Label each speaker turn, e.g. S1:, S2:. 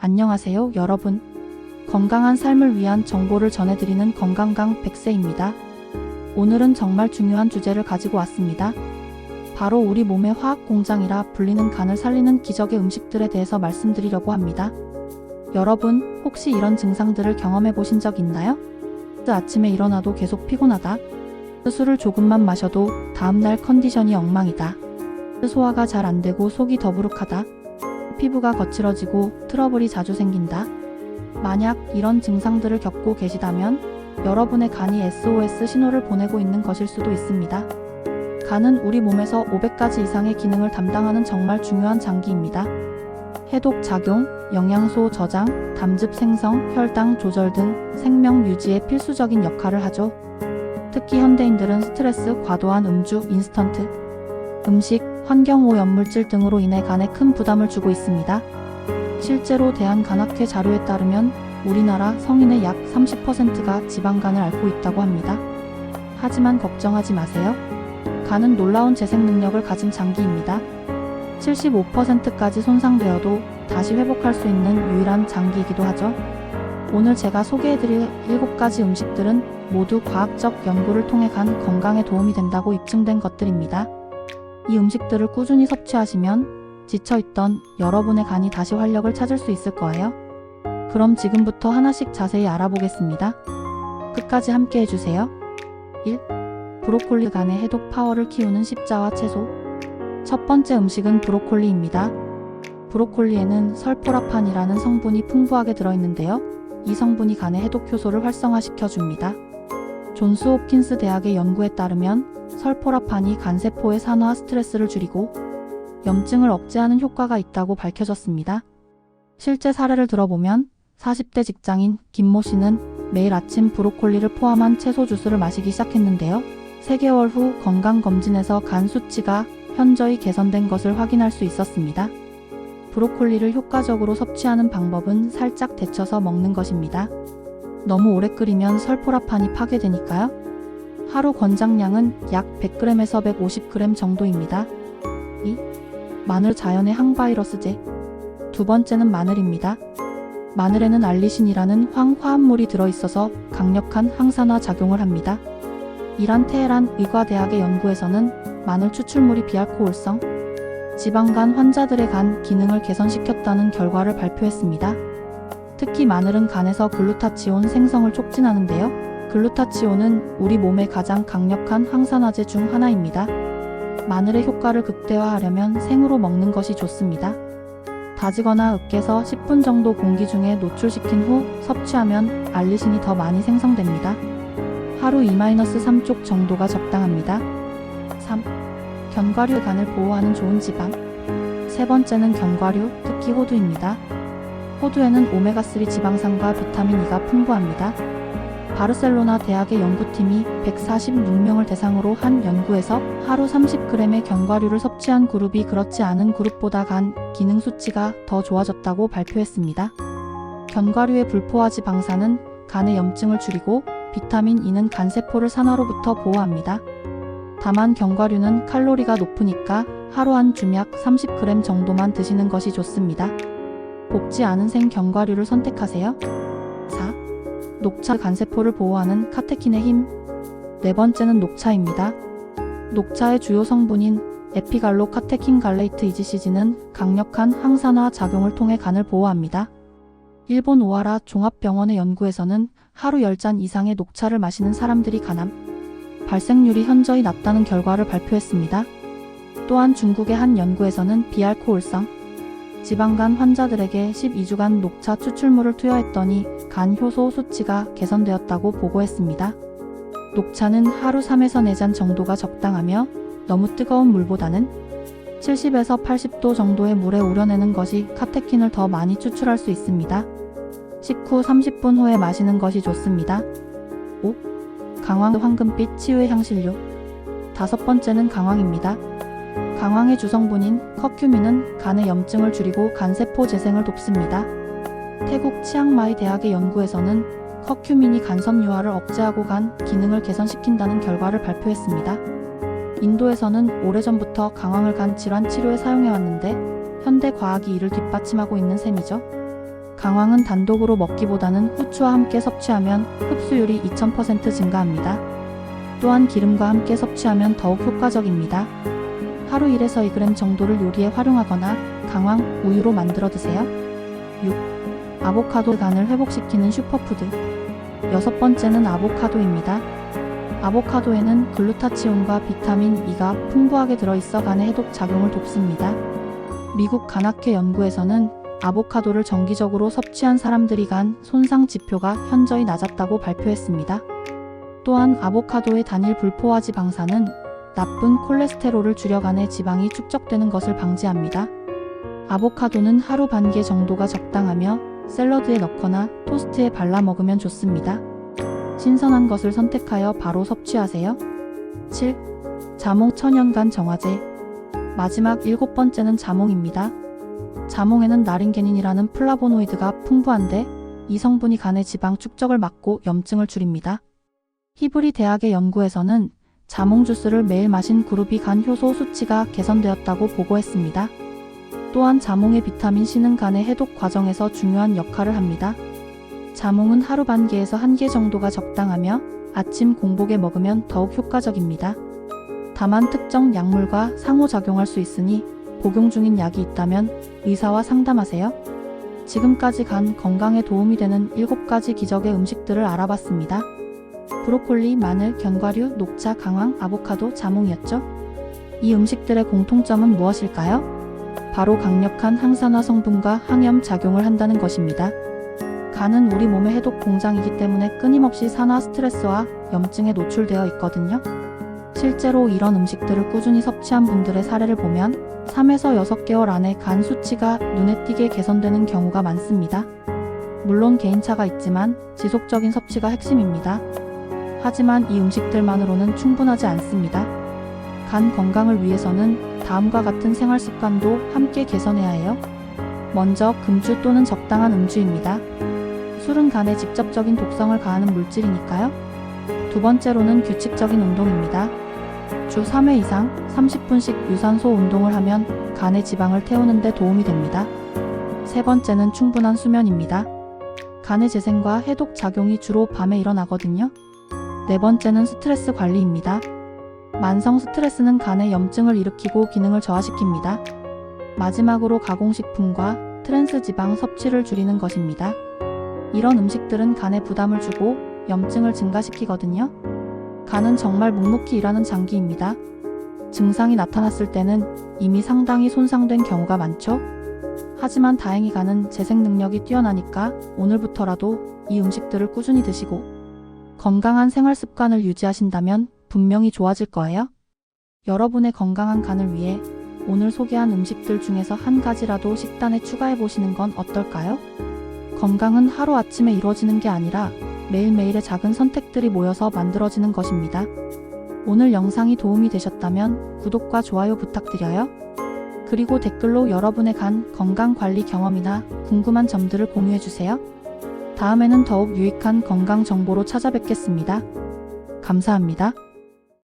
S1: 안녕하세요, 여러분. 건강한 삶을 위한 정보를 전해드리는 건강강 100세입니다. 오늘은 정말 중요한 주제를 가지고 왔습니다. 바로 우리 몸의 화학 공장이라 불리는 간을 살리는 기적의 음식들에 대해서 말씀드리려고 합니다. 여러분, 혹시 이런 증상들을 경험해 보신 적 있나요? 아침에 일어나도 계속 피곤하다. 술을 조금만 마셔도 다음날 컨디션이 엉망이다. 소화가 잘 안 되고 속이 더부룩하다. 피부가 거칠어지고 트러블이 자주 생긴다. 만약 이런 증상들을 겪고 계시다면 여러분의 간이 SOS 신호를 보내고 있는 것일 수도 있습니다. 간은 우리 몸에서 500가지 이상의 기능을 담당하는 정말 중요한 장기입니다. 해독 작용, 영양소 저장, 담즙 생성, 혈당 조절 등 생명 유지에 필수적인 역할을 하죠. 특히 현대인들은 스트레스, 과도한 음주, 인스턴트, 음식, 환경오염물질 등으로 인해 간에 큰 부담을 주고 있습니다. 실제로 대한간학회 자료에 따르면 우리나라 성인의 약 30%가 지방간을 앓고 있다고 합니다. 하지만 걱정하지 마세요. 간은 놀라운 재생 능력을 가진 장기입니다. 75%까지 손상되어도 다시 회복할 수 있는 유일한 장기이기도 하죠. 오늘 제가 소개해드릴 7가지 음식들은 모두 과학적 연구를 통해 간 건강에 도움이 된다고 입증된 것들입니다. 이 음식들을 꾸준히 섭취하시면 지쳐있던 여러분의 간이 다시 활력을 찾을 수 있을 거예요. 그럼 지금부터 하나씩 자세히 알아보겠습니다. 끝까지 함께 해주세요. 1. 브로콜리 간의 해독 파워를 키우는 십자와 채소. 첫 번째 음식은 브로콜리입니다. 브로콜리에는 설포라판이라는 성분이 풍부하게 들어있는데요. 이 성분이 간의 해독 효소를 활성화시켜줍니다. 존스 홉킨스 대학의 연구에 따르면 설포라판이 간세포의 산화 스트레스를 줄이고 염증을 억제하는 효과가 있다고 밝혀졌습니다. 실제 사례를 들어보면 40대 직장인 김모 씨는 매일 아침 브로콜리를 포함한 채소 주스를 마시기 시작했는데요. 3개월 후 건강검진에서 간 수치가 현저히 개선된 것을 확인할 수 있었습니다. 브로콜리를 효과적으로 섭취하는 방법은 살짝 데쳐서 먹는 것입니다. 너무 오래 끓이면 설포라판이 파괴되니까요. 하루 권장량은 약 100g에서 150g 정도입니다. 2. 마늘 자연의 항바이러스제. 두 번째는 마늘입니다. 마늘에는 알리신이라는 황화합물이 들어있어서 강력한 항산화 작용을 합니다. 이란 테헤란 의과대학의 연구에서는 마늘 추출물이 비알코올성 지방간 환자들의 간 기능을 개선시켰다는 결과를 발표했습니다. 특히 마늘은 간에서 글루타치온 생성을 촉진하는데요. 글루타치온은 우리 몸의 가장 강력한 항산화제 중 하나입니다. 마늘의 효과를 극대화하려면 생으로 먹는 것이 좋습니다. 다지거나 으깨서 10분 정도 공기 중에 노출시킨 후 섭취하면 알리신이 더 많이 생성됩니다. 하루 2-3쪽 정도가 적당합니다. 3. 견과류 간을 보호하는 좋은 지방. 세 번째는 견과류, 특히 호두입니다. 호두에는 오메가3 지방산과 비타민 E가 풍부합니다. 바르셀로나 대학의 연구팀이 146명을 대상으로 한 연구에서 하루 30g의 견과류를 섭취한 그룹이 그렇지 않은 그룹보다 간 기능 수치가 더 좋아졌다고 발표했습니다. 견과류의 불포화지 방사는 간의 염증을 줄이고 비타민 E는 간세포를 산화로부터 보호합니다. 다만 견과류는 칼로리가 높으니까 하루 한 줌약 30g 정도만 드시는 것이 좋습니다. 볶지 않은 생 견과류를 선택하세요. 4. 녹차 간세포를 보호하는 카테킨의 힘. 네 번째는 녹차입니다. 녹차의 주요 성분인 에피갈로 카테킨 갈레이트 EGCG는 강력한 항산화 작용을 통해 간을 보호합니다. 일본 오하라 종합병원의 연구에서는 하루 10잔 이상의 녹차를 마시는 사람들이 간암 발생률이 현저히 낮다는 결과를 발표했습니다. 또한 중국의 한 연구에서는 비알코올성 지방간 환자들에게 12주간 녹차 추출물을 투여했더니 간 효소 수치가 개선되었다고 보고했습니다. 녹차는 하루 3에서 4잔 정도가 적당하며 너무 뜨거운 물보다는 70에서 80도 정도의 물에 우려내는 것이 카테킨을 더 많이 추출할 수 있습니다. 식후 30분 후에 마시는 것이 좋습니다. 5. 강황 황금빛 치유의 향신료. 다섯 번째는 강황입니다. 강황의 주성분인 커큐민은 간의 염증을 줄이고 간세포 재생을 돕습니다. 태국 치앙마이 대학의 연구에서는 커큐민이 간섬유화를 억제하고 간 기능을 개선시킨다는 결과를 발표했습니다. 인도에서는 오래전부터 강황을 간 질환 치료에 사용해왔는데 현대 과학이 이를 뒷받침하고 있는 셈이죠. 강황은 단독으로 먹기보다는 후추와 함께 섭취하면 흡수율이 2000% 증가합니다. 또한 기름과 함께 섭취하면 더욱 효과적입니다. 하루 1에서 2g 정도를 요리에 활용하거나 강황, 우유로 만들어 드세요. 6. 아보카도 간을 회복시키는 슈퍼푸드. 6번째는 아보카도입니다. 아보카도에는 글루타치온과 비타민 E가 풍부하게 들어있어 간의 해독 작용을 돕습니다. 미국 간학회 연구에서는 아보카도를 정기적으로 섭취한 사람들이 간 손상 지표가 현저히 낮았다고 발표했습니다. 또한 아보카도의 단일 불포화 지방산은 나쁜 콜레스테롤을 줄여 간에 지방이 축적되는 것을 방지합니다. 아보카도는 하루 반 개 정도가 적당하며 샐러드에 넣거나 토스트에 발라 먹으면 좋습니다. 신선한 것을 선택하여 바로 섭취하세요. 7. 자몽 천연간 정화제. 마지막 7번째는 자몽입니다. 자몽에는 나린게닌이라는 플라보노이드가 풍부한데 이 성분이 간의 지방 축적을 막고 염증을 줄입니다. 히브리 대학의 연구에서는 자몽 주스를 매일 마신 그룹이 간 효소 수치가 개선되었다고 보고했습니다. 또한 자몽의 비타민 C는 간의 해독 과정에서 중요한 역할을 합니다. 자몽은 하루 반 개에서 1개 정도가 적당하며 아침 공복에 먹으면 더욱 효과적입니다. 다만 특정 약물과 상호작용할 수 있으니 복용 중인 약이 있다면 의사와 상담하세요. 지금까지 간 건강에 도움이 되는 7가지 기적의 음식들을 알아봤습니다. 브로콜리, 마늘, 견과류, 녹차, 강황, 아보카도, 자몽이었죠. 이 음식들의 공통점은 무엇일까요? 바로 강력한 항산화 성분과 항염 작용을 한다는 것입니다. 간은 우리 몸의 해독 공장이기 때문에 끊임없이 산화 스트레스와 염증에 노출되어 있거든요. 실제로 이런 음식들을 꾸준히 섭취한 분들의 사례를 보면 3에서 6개월 안에 간 수치가 눈에 띄게 개선되는 경우가 많습니다. 물론 개인차가 있지만 지속적인 섭취가 핵심입니다. 하지만 이 음식들만으로는 충분하지 않습니다. 간 건강을 위해서는 다음과 같은 생활 습관도 함께 개선해야 해요. 먼저 금주 또는 적당한 음주입니다. 술은 간에 직접적인 독성을 가하는 물질이니까요. 두 번째로는 규칙적인 운동입니다. 주 3회 이상 30분씩 유산소 운동을 하면 간의 지방을 태우는 데 도움이 됩니다. 세 번째는 충분한 수면입니다. 간의 재생과 해독 작용이 주로 밤에 일어나거든요. 네 번째는 스트레스 관리입니다. 만성 스트레스는 간의 염증을 일으키고 기능을 저하시킵니다. 마지막으로 가공식품과 트랜스 지방 섭취를 줄이는 것입니다. 이런 음식들은 간에 부담을 주고 염증을 증가시키거든요. 간은 정말 묵묵히 일하는 장기입니다. 증상이 나타났을 때는 이미 상당히 손상된 경우가 많죠. 하지만 다행히 간은 재생 능력이 뛰어나니까 오늘부터라도 이 음식들을 꾸준히 드시고 건강한 생활 습관을 유지하신다면 분명히 좋아질 거예요. 여러분의 건강한 간을 위해 오늘 소개한 음식들 중에서 한 가지라도 식단에 추가해 보시는 건 어떨까요? 건강은 하루아침에 이루어지는 게 아니라 매일매일의 작은 선택들이 모여서 만들어지는 것입니다. 오늘 영상이 도움이 되셨다면 구독과 좋아요 부탁드려요. 그리고 댓글로 여러분의 간 건강 관리 경험이나 궁금한 점들을 공유해주세요. 다음에는 더욱 유익한 건강 정보로 찾아뵙겠습니다. 감사합니다.